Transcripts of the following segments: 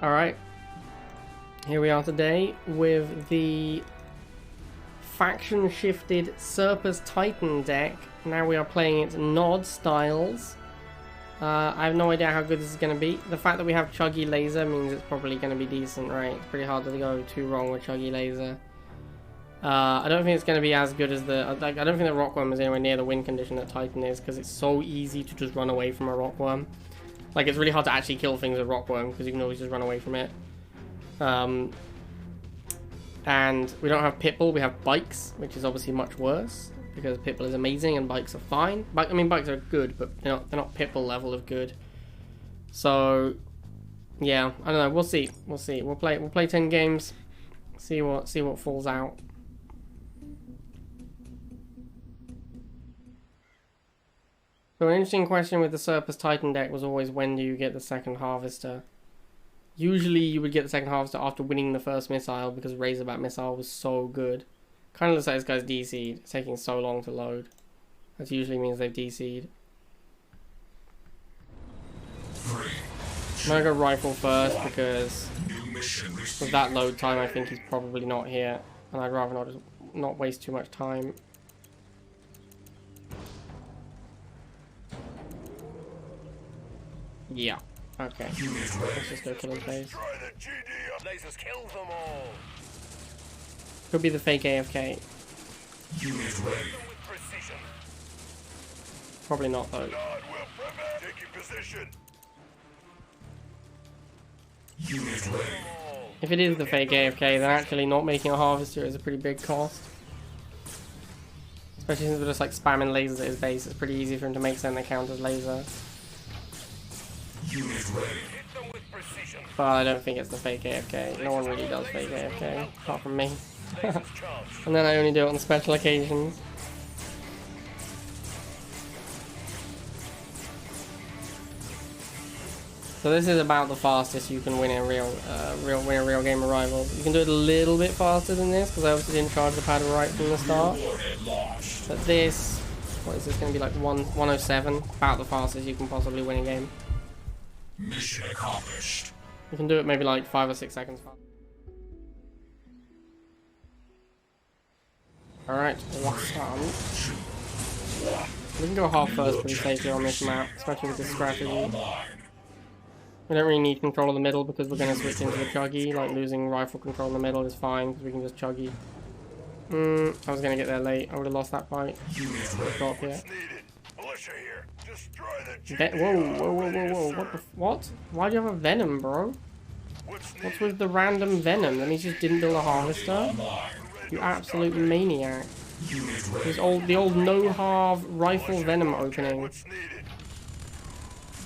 Alright, here we are today with the faction shifted SRPSS Titan deck. Now we are playing it Nod styles. I have no idea how good this is going to be. The fact that we have Chuggy Laser means it's probably going to be decent, right? It's pretty hard to go too wrong with Chuggy Laser. I don't think it's going to be as good as the... I don't think the Rockworm is anywhere near the win condition that Titan is, because it's so easy to just run away from a Rockworm. Like, it's really hard to actually kill things with Rockworm, because you can always just run away from it. And we don't have Pitbull, we have Bikes, which is obviously much worse, because Pitbull is amazing and Bikes are fine. I mean, Bikes are good, but they're not Pitbull level of good. So, yeah, I don't know, we'll see. We'll see. We'll play 10 games, see what falls out. So an interesting question with the SRPSS Titan deck was always, when do you get the second Harvester? Usually you would get the second Harvester after winning the first missile, because Razorback missile was so good. Kind of looks like this guy's DC'd. It's taking so long to load. That usually means they've DC'd. I'm gonna go Rifle first, because with that load time I think he's probably not here. And I'd rather not waste too much time. Yeah. Okay. Let's just go kill his base. Could be the fake AFK. Probably not though. If it is the fake AFK, then actually not making a Harvester is a pretty big cost. Especially since we're just like spamming lasers at his base. It's pretty easy for him to make something that counters laser. But I don't think it's the fake AFK. No one really does fake AFK, apart from me. And then I only do it on special occasions. So this is about the fastest you can win a real game of Rivals. You can do it a little bit faster than this, because I obviously didn't charge the pad right from the start. But this, what is this going to be, like 107? About the fastest you can possibly win a game. Mission accomplished. You can do it maybe like 5 or 6 seconds faster. Alright, last time. We can go half first pretty safely on this map, especially with this strategy. We don't really need control of the middle because we're going to switch into the Chuggy. Like, losing rifle control in the middle is fine because we can just Chuggy. I was going to get there late. I would have lost that fight. Drop here. Whoa. What? Why do you have a Venom, bro? What's with the random Venom? That means you just didn't build a Harvester? You absolute maniac. The old no-halve rifle Venom opening. It's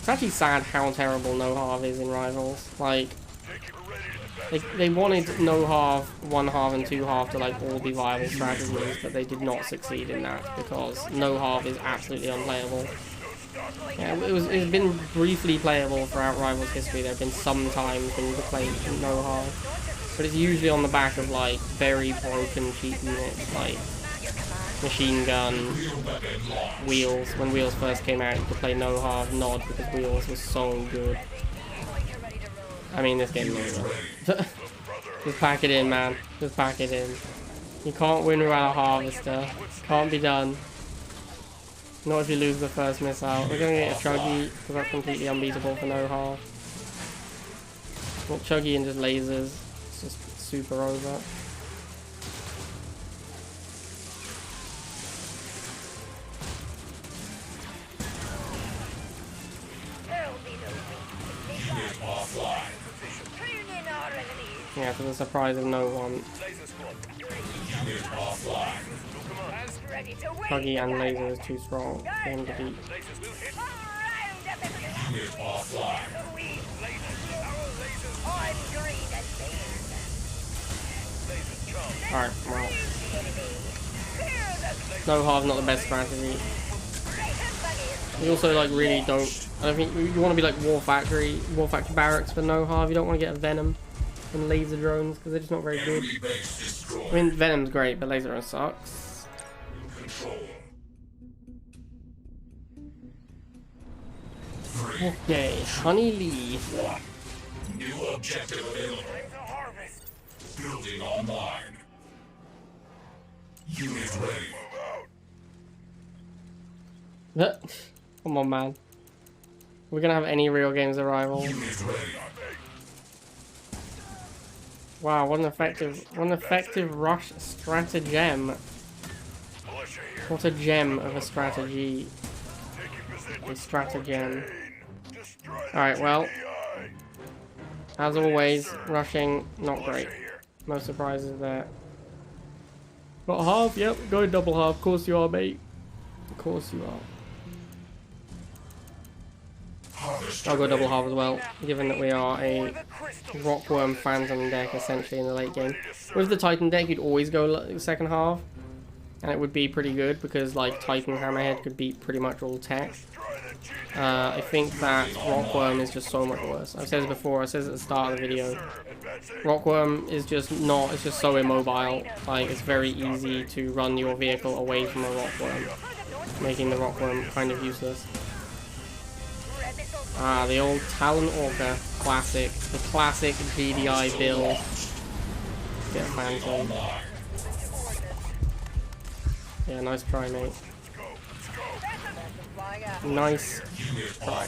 actually sad how terrible no-halve is in Rivals. Like, they wanted no-halve, one-halve, and two-halve to like all be viable strategies, but they did not succeed in that because no-halve is absolutely unplayable. Yeah, it's been briefly playable throughout Rivals history. There have been some times when you could play no-halve, but it's usually on the back of like very broken cheap units like Machine Gun, Wheels. When Wheels first came out, you could play no-halve Nod because Wheels was so good. I mean, this game's over. Just pack it in, man. Just pack it in. You can't win without a Harvester. Can't be done. Not if you lose the first missile. We're going to get a Chuggy, because that's completely unbeatable for no-halve. Not Chuggy and just lasers. It's just super over. Yeah, to the surprise of no one. Chuggy and laser is too strong for him to beat. Alright, well. No-halve not the best strategy. You also like really don't... I don't think you want to be like War Factory Barracks for no-halve. You don't want to get a Venom and laser drones because they're just not very good. I mean, Venom's great, but laser drone sucks. Okay, Honey Lee. New objective available. Building online. Unit ready. Come on, man. We're gonna have any real games of Rivals. Unit ready. Wow, what an effective rush stratagem. What a gem of a strategy. A stratagem. Alright, well. As always, rushing, not great. No surprises there. Got half? Yep, going double half. Of course you are, mate. Of course you are. I'll go double half as well, given that we are a Rockworm Phantom deck essentially in the late game. With the Titan deck, you'd always go second half, and it would be pretty good because like Titan Hammerhead could beat pretty much all tech. I think that Rockworm is just so much worse. I've said this before, I said it at the start of the video. Rockworm is just not, it's just so immobile. Like, it's very easy to run your vehicle away from a Rockworm, making the Rockworm kind of useless. Ah, the old Talon Orca, classic. The classic GDI build. Get Phantom. Yeah, nice try, mate. Nice try.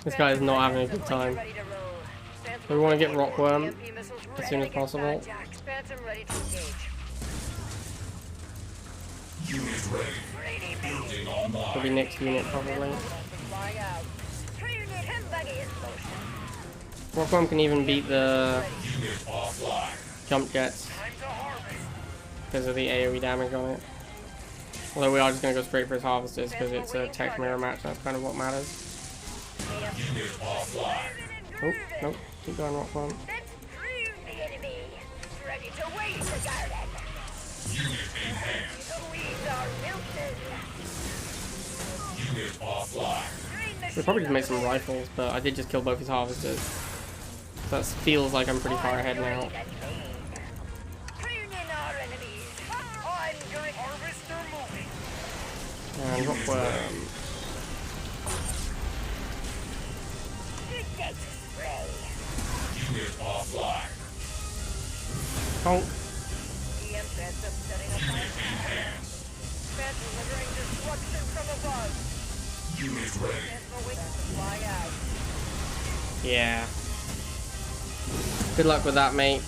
This guy is not having a good time. We want to get Rockworm as soon as possible. Could be next unit probably. Rockworm can even beat the jump jets because of the AoE damage on it. Although we are just going to go straight for his harvesters because it's a tech mirror match, that's kind of what matters. Oh, nope, keep going Rockworm. We probably just make some rifles, but I did just kill both his harvesters. So that feels like I'm pretty far ahead now. And Rockworm. Honk. Yeah. Good luck with that, mate.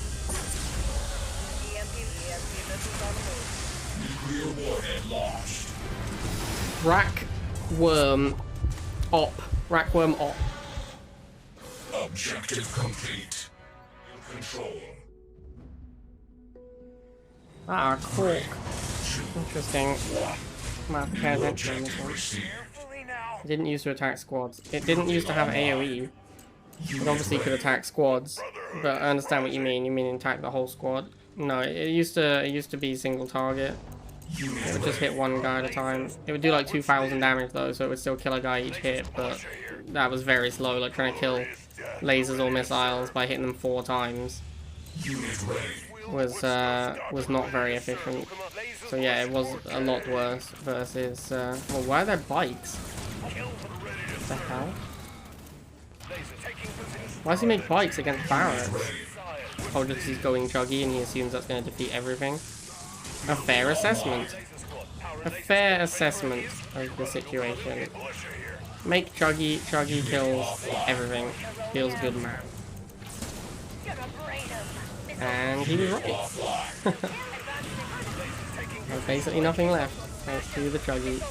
Rackworm op. Rackworm op. Objective complete. Control. Ah, cork. Interesting. I'm gonna have to pay attention to this one. It didn't use to attack squads. It didn't used to have AoE. It obviously could attack squads, but I understand what you mean. You mean attack the whole squad? No, it used to be single target. It would just hit one guy at a time. It would do like 2,000 damage though, so it would still kill a guy each hit, but that was very slow, like trying to kill lasers or missiles by hitting them 4 times was not very efficient. So yeah, it was a lot worse versus well, why are there bikes? What the hell? Why does he make bikes against Barrett? Oh, just he's going chuggy and he assumes that's going to defeat everything. A fair assessment. A fair assessment of the situation. Make chuggy kills everything. Feels good, man. And he was right. There's basically nothing left, thanks to the chuggy.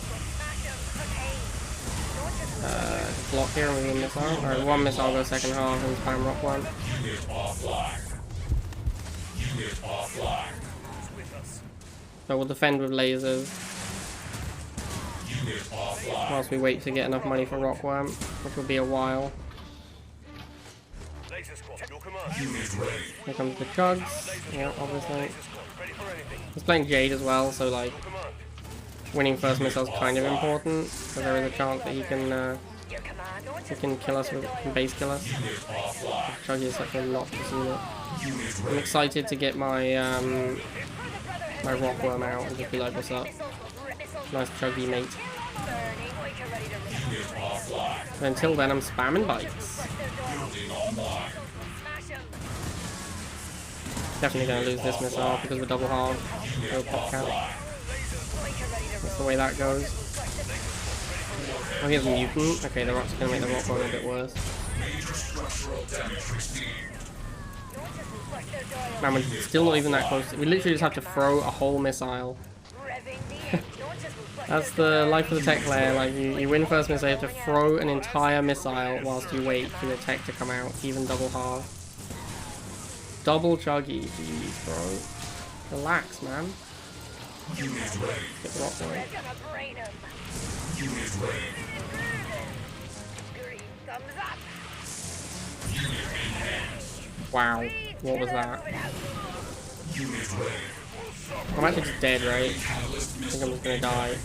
Block here with one missile. Alright, one missile go second half and spam Rockworm. So we'll defend with lasers. Whilst we wait to get enough money for Rockworm, which will be a while. Here comes the chugs. Yeah, obviously. He's playing Jade as well, so like winning first missile is kind of important, because there is a chance that he can kill us, he can base kill us. Chuggy is such a noxious unit. I'm excited to get my my rockworm out and just be like, what's up? Nice chuggy mate. But until then, I'm spamming bites. Definitely gonna lose this missile because of the double halve. No pop count. That's the way that goes. Oh, he has a mutant. Okay, the rock's gonna make the rockworm a bit worse. Man, we're still not even that close. We literally just have to throw a whole missile. That's the life of the tech player. Like, you win first missile, you have to throw an entire missile whilst you wait for your tech to come out. Even double halve. Double chuggy, jeez, bro. Relax, man. Get the rock away. Wow, what was that? I'm actually just dead, right? I think I'm just gonna die.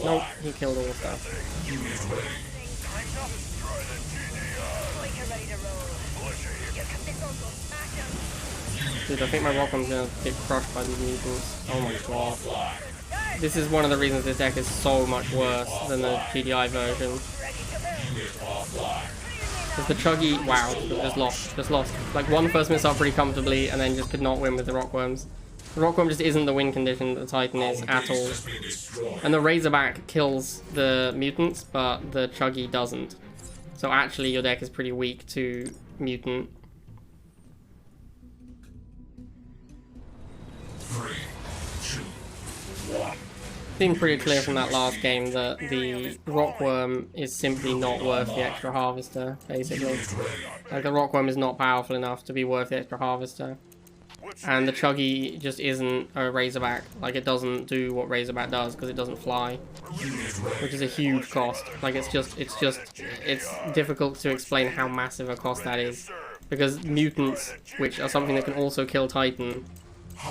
Nope, he killed all the stuff. Dude, I think my rockworm's gonna get crushed by these mutants. Oh my god. This is one of the reasons this deck is so much worse than the GDI version. Because the chuggy, wow, just lost. Like, won first missile pretty comfortably, and then just could not win with the rockworms. The rockworm just isn't the win condition that the Titan is at all. And the Razorback kills the mutants, but the chuggy doesn't. So actually, your deck is pretty weak to mutant. 3, 2, 1. Seemed pretty clear from that last game that the rockworm is simply not worth the extra harvester, basically. Like, the rockworm is not powerful enough to be worth the extra harvester. And the chuggy just isn't a Razorback. Like, it doesn't do what Razorback does because it doesn't fly. Which is a huge cost. Like, it's difficult to explain how massive a cost that is. Because mutants, which are something that can also kill Titan,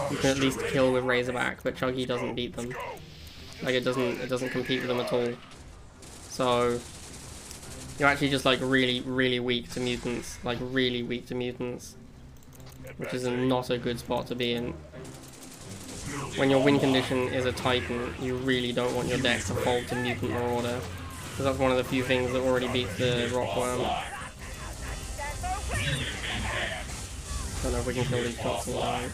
you can at least kill with Razorback, but chuggy doesn't beat them. Like, it doesn't compete with them at all. So you're actually just like really weak to mutants. Like, really weak to mutants. Which is not a good spot to be in. When your win condition is a Titan, you really don't want your deck to fold to Mutant Marauder. Because that's one of the few things that already beats the Rockworm. Don't know if we can kill these shots in time.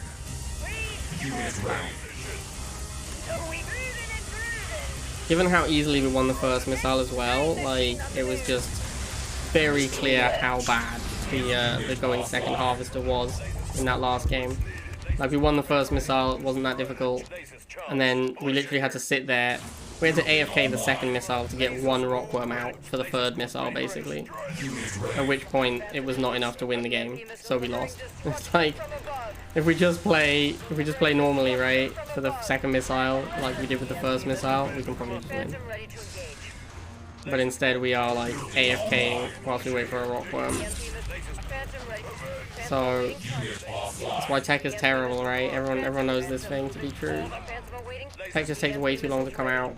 Given how easily we won the first missile as well, like, it was just very clear how bad the going second harvester was in that last game. Like, we won the first missile, it wasn't that difficult, and then we literally had to sit there. We had to AFK the second missile to get one Rockworm out for the third missile, basically. At which point, it was not enough to win the game, so we lost. It's like, if we just play normally, right, for the second missile, like we did with the first missile, we can probably just win. But instead, we are, like, AFKing whilst we wait for a Rockworm. So that's why tech is terrible, right? Everyone knows this thing to be true. Tech just takes way too long to come out.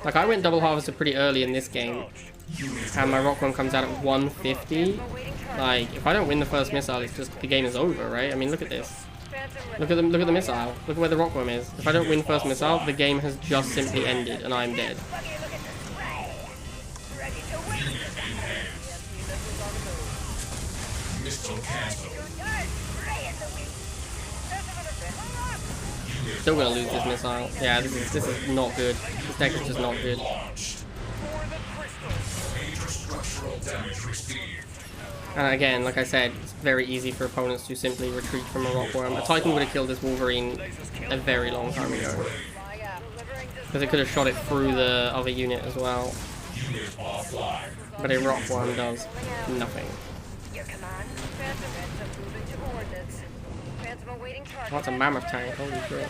Like, I went double harvester pretty early in this game, and my Rockworm comes out at 150. Like, if I don't win the first missile, it's just, the game is over, right? I mean, look at this. Look at the missile. Look at where the Rockworm is. If I don't win first missile, the game has just simply ended, and I'm dead. Still gonna lose this missile. Yeah, this is not good. This deck is just not good. And again, like I said, it's very easy for opponents to simply retreat from a Rockworm. A Titan would have killed this Wolverine a very long time ago. Because it could have shot it through the other unit as well. But a Rockworm does nothing. Oh, that's a mammoth tank, holy shit.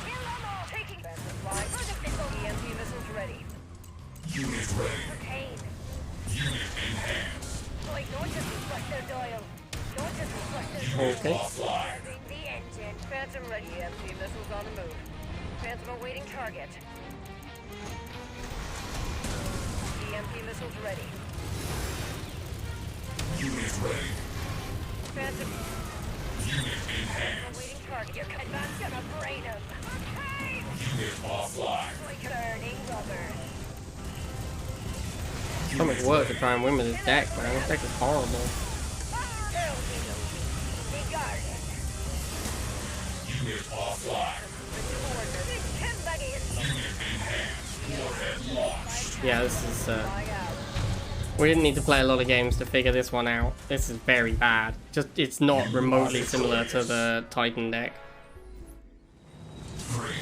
Unit ready. Okay. The engine. Phantom ready. EMP missiles on the move. Phantom awaiting target. EMP missiles ready. Unit ready. Phantom. Unit in hand. Awaiting target. You're gonna brain him. Okay. Unit offline. Turning rubber. So much work to try and win with this deck, man. This deck is horrible. Unit offline. Unit enhanced. Warhead launched. Yeah, this is, we didn't need to play a lot of games to figure this one out. This is very bad. Just, it's not remotely similar to the Titan deck. 3, 2,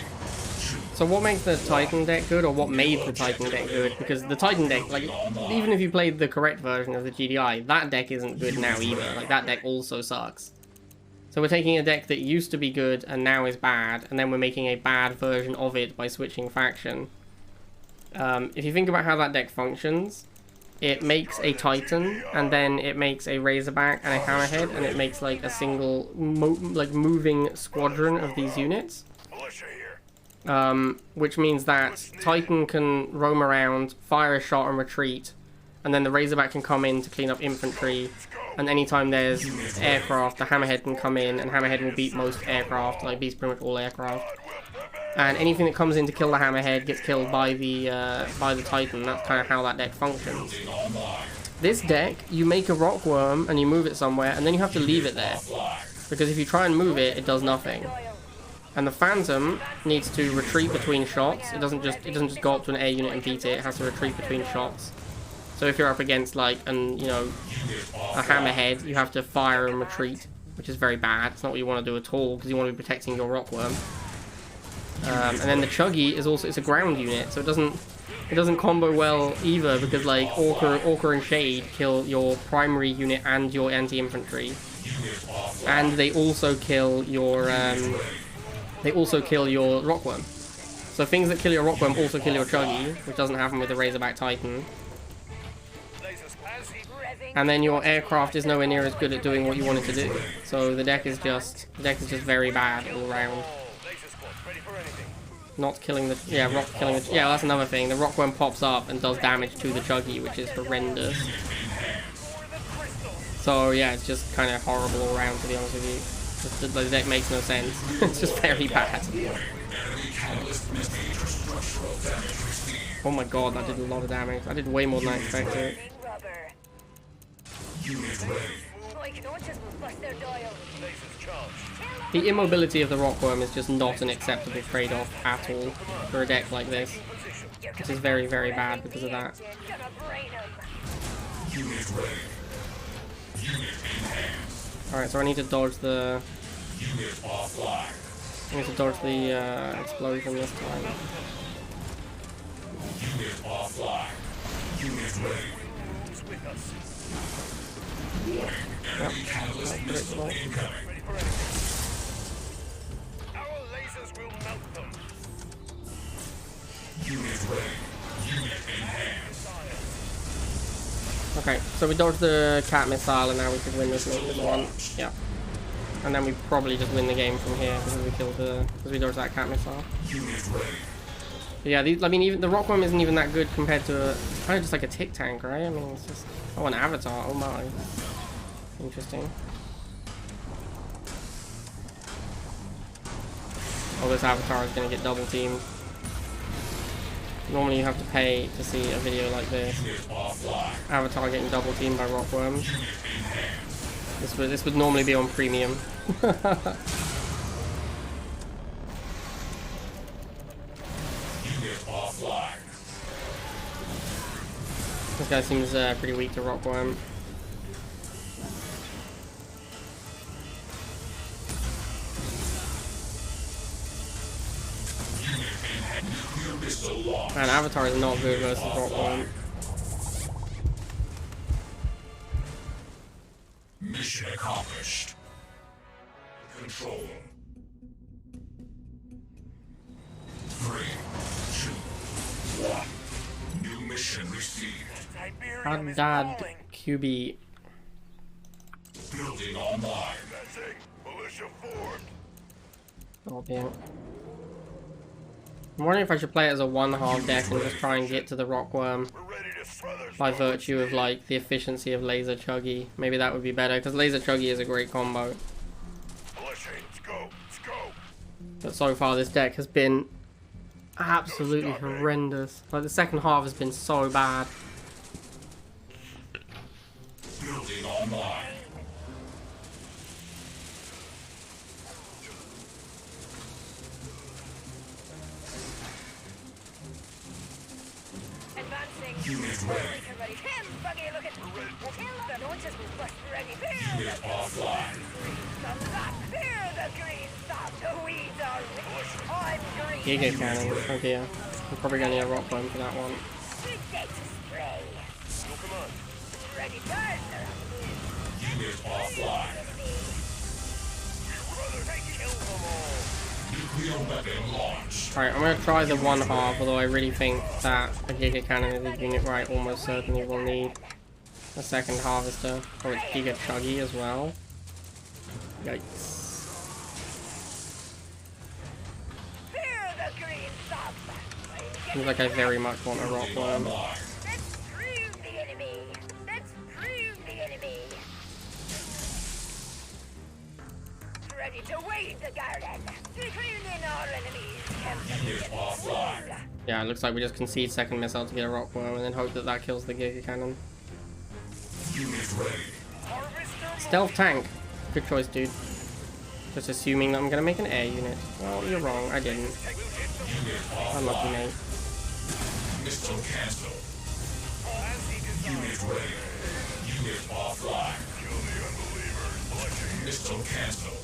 So what makes the Titan deck good, or what made the Titan deck good? Because the Titan deck, like, even if you played the correct version of the GDI, that deck isn't good now either. Like, that deck also sucks. So we're taking a deck that used to be good and now is bad, and then we're making a bad version of it by switching faction. If you think about how that deck functions, it makes a Titan, and then it makes a Razorback and a Hammerhead, and it makes like a single moving squadron of these units. Which means that Titan can roam around, fire a shot and retreat, and then the Razorback can come in to clean up infantry, and anytime there's aircraft, the Hammerhead can come in, and Hammerhead will beat most aircraft, like beats pretty much all aircraft. And anything that comes in to kill the Hammerhead gets killed by the Titan. That's kind of how that deck functions. This deck, you make a Rockworm and you move it somewhere, and then you have to leave it there, because if you try and move it, it does nothing. And the Phantom needs to retreat between shots. It doesn't just go up to an air unit and beat it. It has to retreat between shots. So if you're up against like a Hammerhead, you have to fire and retreat, which is very bad. It's not what you want to do at all, because you want to be protecting your Rockworm. And then the Chuggy is also, it's a ground unit, so it doesn't combo well either, because like Orca and Shade kill your primary unit and your anti-infantry, and they also kill your Rockworm. So things that kill your Rockworm also kill your Chuggy, which doesn't happen with the Razorback Titan. And then your aircraft is nowhere near as good at doing what you want it to do. So the deck is just very bad all around. Not killing the Rock killing the, that's another thing. The Rockworm pops up and does damage to the Chuggy, which is horrendous. So yeah, it's just kind of horrible all around, to be honest with you. The deck makes no sense. It's just very bad. Oh my god, that did a lot of damage. I did way more than I expected. The immobility of the Rockworm is just not an acceptable trade-off at all for a deck like this. Which is very, very bad because of that. Alright, so I need to dodge the... I need to dodge the explosion this time. Yep, that's predictable. Our lasers will melt them. Okay, so we dodged the cat missile and now we could win this one. Yeah. And then we probably just win the game from here because we dodged that cat missile. But yeah, even the Rockworm isn't even that good compared to it's kind of just like a tick tank, right? I mean, it's just an avatar. Oh my, interesting. Oh, this avatar is gonna get double teamed. Normally you have to pay to see a video like this. Avatar getting double teamed by Rockworms. This would normally be on premium. This guy seems pretty weak to Rockworm. Man, Avatar is not good versus Rockworm. Mission accomplished. Control. 3, 2, 1. New mission received. Tiberium is Dad calling. QB. Building online. Messing. Militia formed. Oh damn. I'm wondering if I should play it as a one-half deck and just try and get to the Rockworm We're ready to smother. by virtue of like the efficiency of Laser Chuggy. Maybe that would be better because Laser Chuggy is a great combo. Militia, let's go. Let's But so far this deck has been absolutely horrendous. Like the second half has been so bad. Building online. Advancing. Unit ready. Ready. Him, buggy, look at the launches will bust ready. Unit offline. Fear the green stop. The weeds are rich. I'm green. Giga Cannon. Oh dear. I'm probably gonna need a rock bomb for that one. Big dead spray. Oh, come on. Ready, turn. Unit offline. Brother, kill them all. Nuclear weapon launched. Alright, I'm gonna try the 1/2, although I really think that a Giga Cannon is a unit where I almost certainly will need a second harvester. Or it's Giga Chuggy as well. Yikes. Fear the green stop. Seems like I very much want a rock worm. Let's prove the enemy. Let's prove the enemy. Ready to wade the garden. Declining our enemies. Unit offline. Yeah, it looks like we just concede second missile to get a rock worm and then hope that that kills the Giga Cannon. Unit ready. Harvester Stealth tank. Good choice, dude. Just assuming that I'm gonna make an air unit. Well, you're wrong. I didn't. Unit Unlucky, offline. mate. Missile cancel. Unit ready. Unit offline. Kill the unbelievers. Blushing. Missile cancel.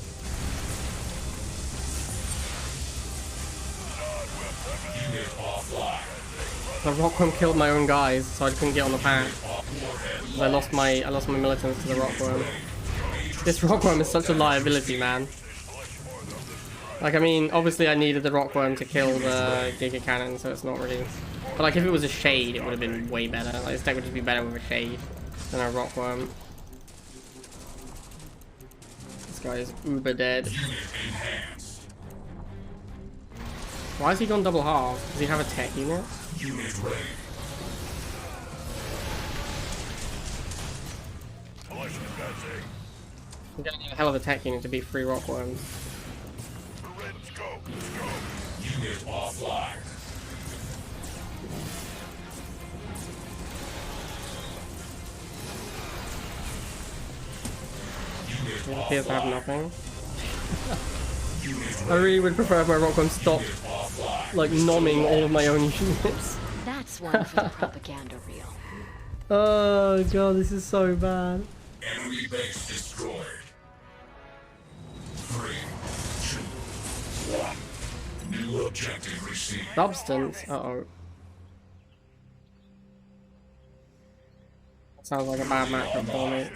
Unit offline. The rock worm killed my own guys, so I couldn't get on the path. Warhead I lost my militants to the rock worm. This rock worm is such a liability, man. Like, I mean, obviously I needed the rock worm to kill the Giga Cannon, so it's not really. But like, if it was a shade, it would have been way better. Like, this deck would just be better with a shade than a rock worm. This guy is uber dead. Unit enhanced. Why has he gone double half? Does he have a tech unit? Unit ready. Blushing, dancing. I'm gonna need a hell of a tech unit to beat 3 rock worms. We're ready. Let's go. Let's go. Unit offline. Unit It appears to have offline. nothing. Unit I really would prefer if my rock worm stopped, offline. like, nomming all of my own units. That's one for the propaganda reel. Oh god, this is so bad. Enemy base destroyed. 3, 2, 1. New objective received. Substance? Uh-oh. Sounds like a bad matchup for me.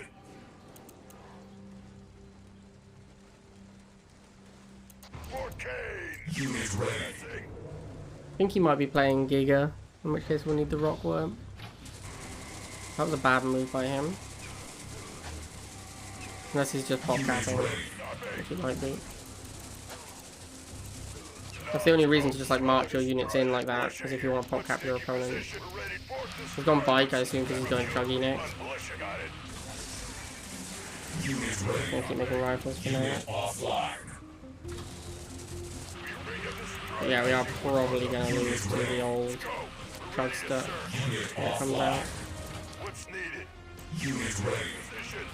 Unit ready. I think he might be playing Giga, in which case we'll need the rock worm. That was a bad move by him. Unless he's just pop capping, which he might be. That's the only reason to just like march your units in like that, is if you want to pop cap your opponent. He's gone bike, I assume, because he's going chuggy next. Unit I'm ready. gonna keep making rifles for now. Offline. But yeah, we are probably gonna lose to the old chugster. Unit Here it comes offline. out. What's needed? Unit ready. Position.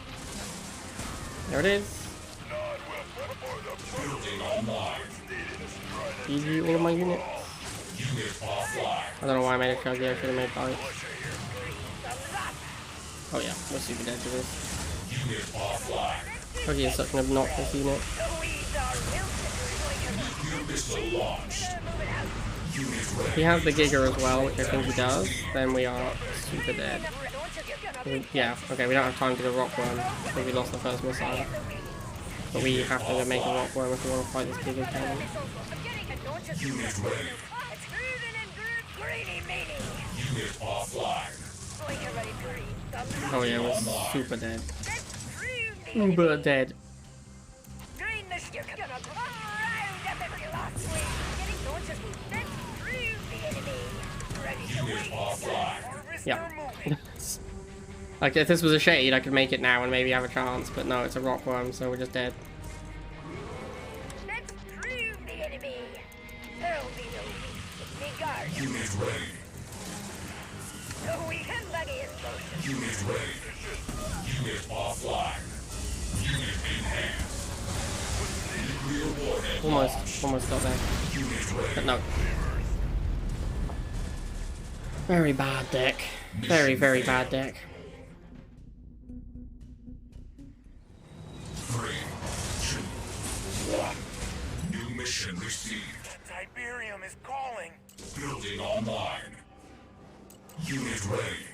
There it is. Building online. GG all of my units. Unit offline. I don't know why I made a chuggy, I should have made bike. Oh yeah, we're super dead to this. Unit offline. Chuggy is such an obnoxious unit. Nuclear missile launched. Unit If ready. he has the Giga as well, which I think he does, then we are super dead. Yeah, okay, we don't have time to do a rock worm, because we lost the first missile. But we have to make a rock worm if we want to fight this Giga Cannon. Unit ready. Unit offline. Oh yeah, we're super dead. Uber dead. Unit offline. Yeah. Like, if this was a shade, I could make it now and maybe have a chance, but no, it's a rock worm, so we're just dead. Let's prove the enemy. garden. Unit ready. The weekend buggy is motion. Unit ready. Unit offline. Unit enhanced. Nuclear warhead launched. Almost got there. Unit ready. But no. Very bad deck. Very, very bad deck. 3, 2, 1. New mission received. Tiberium is calling. Building online. Unit ready.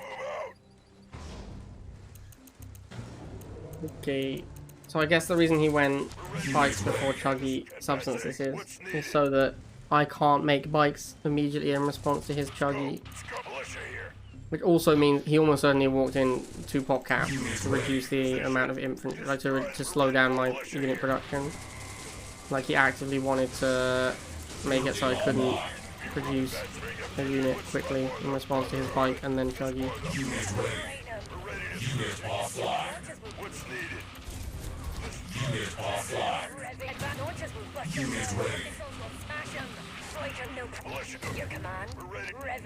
Okay. So I guess the reason he went bikes before chuggy substances is so that I can't make bikes immediately in response to his chuggy. Militia here. Which also means he almost certainly walked in to pop cap to reduce the amount of infantry, like to slow down my unit production. Like he actively wanted to make it so I couldn't produce a unit quickly in response to his bike and then chuggy. Unit ready. Unit offline. What's needed? Unit offline. Unit ready. Your command.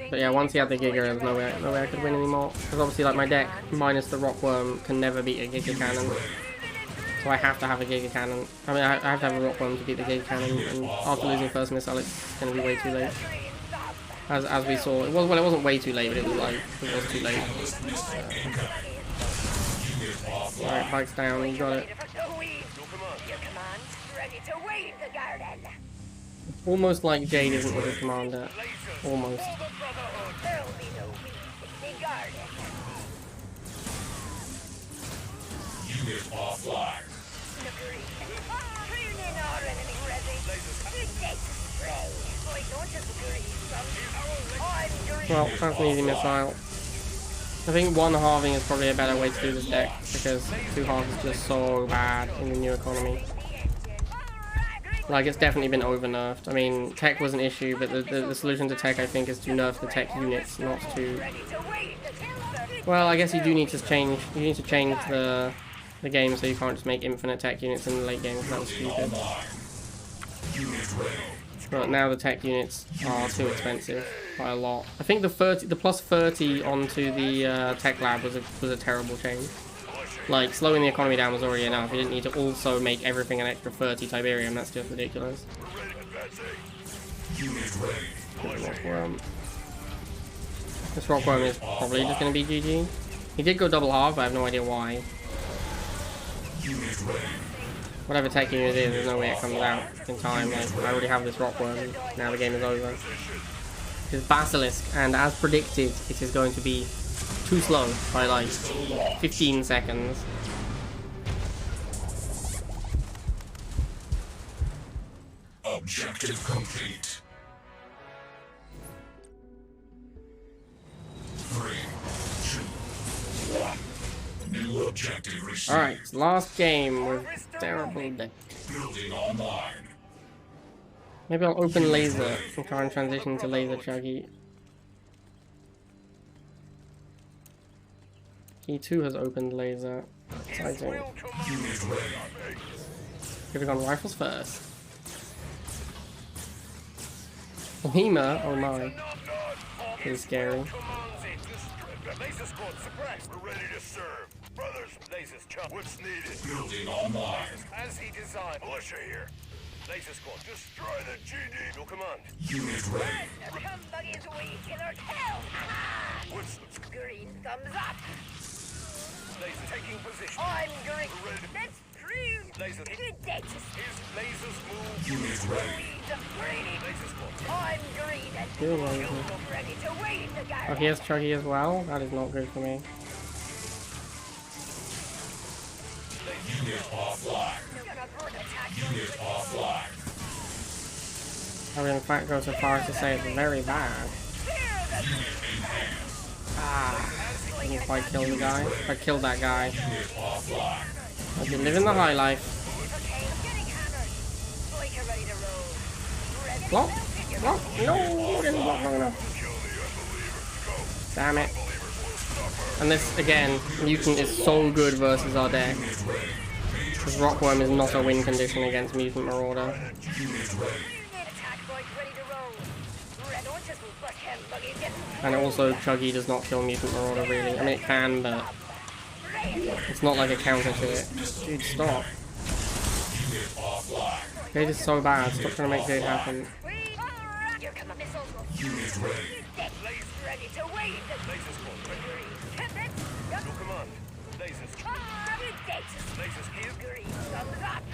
But yeah, once he had the Giga, there was no way I could win anymore. Because obviously, like, my deck, minus the Rockworm, can never beat a Giga Cannon. So I have to have a Giga Cannon. I mean, I have to have a Rockworm to beat the Giga Cannon, and after losing first missile, it's going to be way too late. As we saw, it wasn't way too late, but it was too late. Alright, bikes down, you got it. Your command. Ready to wave the garden. Almost like Jade isn't a good commander. Almost. There'll be no weak in the garden. Unit offline. Tune in our enemy ready. Good day to spray. Boy, don't just breathe. I'm green. Well, that's an easy missile. I think one halving is probably a better way to do this deck, because two halves is just so bad in the new economy. Like, it's definitely been over-nerfed. I mean, tech was an issue, but the solution to tech, I think, is to nerf the tech units, not to... Well, I guess you do need to change... You need to change the game so you can't just make infinite tech units in the late game, because that was stupid. But now the tech units are too expensive by a lot. I think the plus 30 onto the tech lab was a terrible change. Like, slowing the economy down was already enough. You didn't need to also make everything an extra 30 Tiberium. That's just ridiculous. This Rockworm is probably just going to be GG. He did go double half, but I have no idea why. Whatever tech unit it is, there's no way it comes out in time. Like, I already have this Rockworm. Now the game is over. It's Basilisk, and as predicted, it is going to be too slow by like 15 seconds. Objective complete. 3, 2, 1. New objective received. Alright, last game with terrible deck. Building online. Maybe I'll open laser and try and transition to laser chuggy. He too has opened laser. Exciting. Unit ready. Could have gone rifles first. Lima, oh my. Pretty scary. Laser squad suppressed. We're ready to serve. Brothers, lasers chop. What's needed? Building online. As he designed. Militia here. Laser squad, destroy the GD. Your command. Unit ready. The humbug is weak in our tail. What's Green thumbs up. laser taking position? I'm green. We're ready. Let's prove. Laser. Good day to His lasers move. Unit ready. green. Laser squad. I'm green and Good laser. you're ready to wave the Oh, garden. he has chuggy as well? That is not good for me. Unit offline. Gonna burn attack. Unit offline. I would in fact go so far as to say it's very bad. Ah, didn't quite kill the guy. If I killed that guy, Unit offline. I'd be living the high life. Okay, I'm getting hammered. Like you're ready to roll. Ready? Block! Block! No! Didn't block long enough. Damn it. And this, again, Mutant is so good versus our deck. Because Rockworm is not a win condition against Mutant Marauder. Attack boys ready to roll. Red, don't just And also, Chuggy does not kill Mutant Marauder, really. I mean, it can, but it's not like a counter to it. Dude, stop. Jade is so bad. Stop trying to make Jade happen. Unit ready. Ready to wait. Laser squad, ready. Your command. Lasers. Lasers here.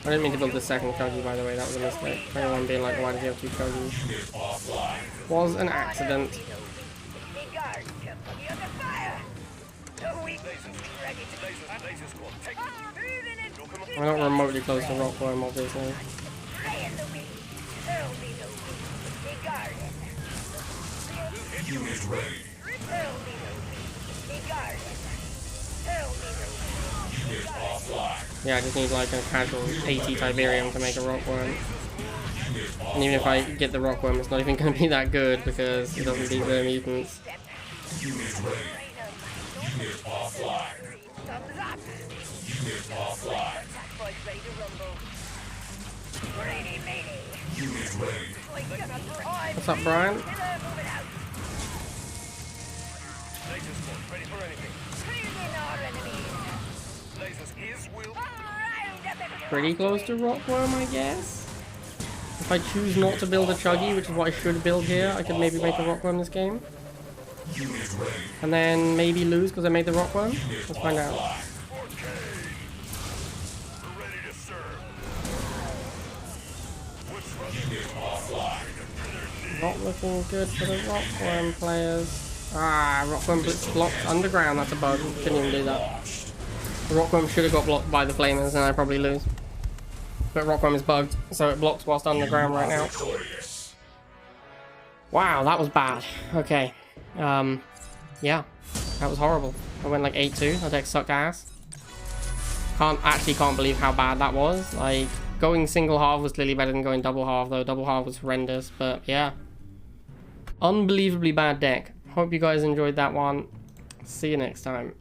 I didn't mean to build the second Chuggy, by the way. That was a mistake. Anyone being like, why did you have 2 Chuggies? Unit offline. Was an accident. Laser squad, take your command. I'm not remotely close to Rockworm, obviously. Unit ready. Unit offline. Yeah, I just need like a casual 80 Tiberium to make a Rockworm. And even if I get the Rockworm, it's not even going to be that good because it doesn't beat the mutants. Unit ready. Unit offline. Unit offline. Unit ready. What's up, Brian? Laser squad, ready for anything. Lasers is will. Pretty close to Rockworm, I guess. If I choose not to build a Chuggy, which is what I should build here, I could maybe make a Rockworm this game. Unit ready. And then maybe lose because I made the Rockworm. Let's find out. We're ready to serve. Unit offline. Not looking good for the Rockworm players. Ah, Rockworm blocked underground. That's a bug. Couldn't even do that. The Rockworm should have got blocked by the Flamers and I'd probably lose. But Rockworm is bugged, so it blocks whilst underground right now. Victorious. Wow, that was bad. Okay. Yeah. That was horrible. I went like 8-2. That deck sucked ass. Can't believe how bad that was. Like, going single half was clearly better than going double half, though. Double half was horrendous, but yeah. Unbelievably bad deck. Hope you guys enjoyed that one. See you next time.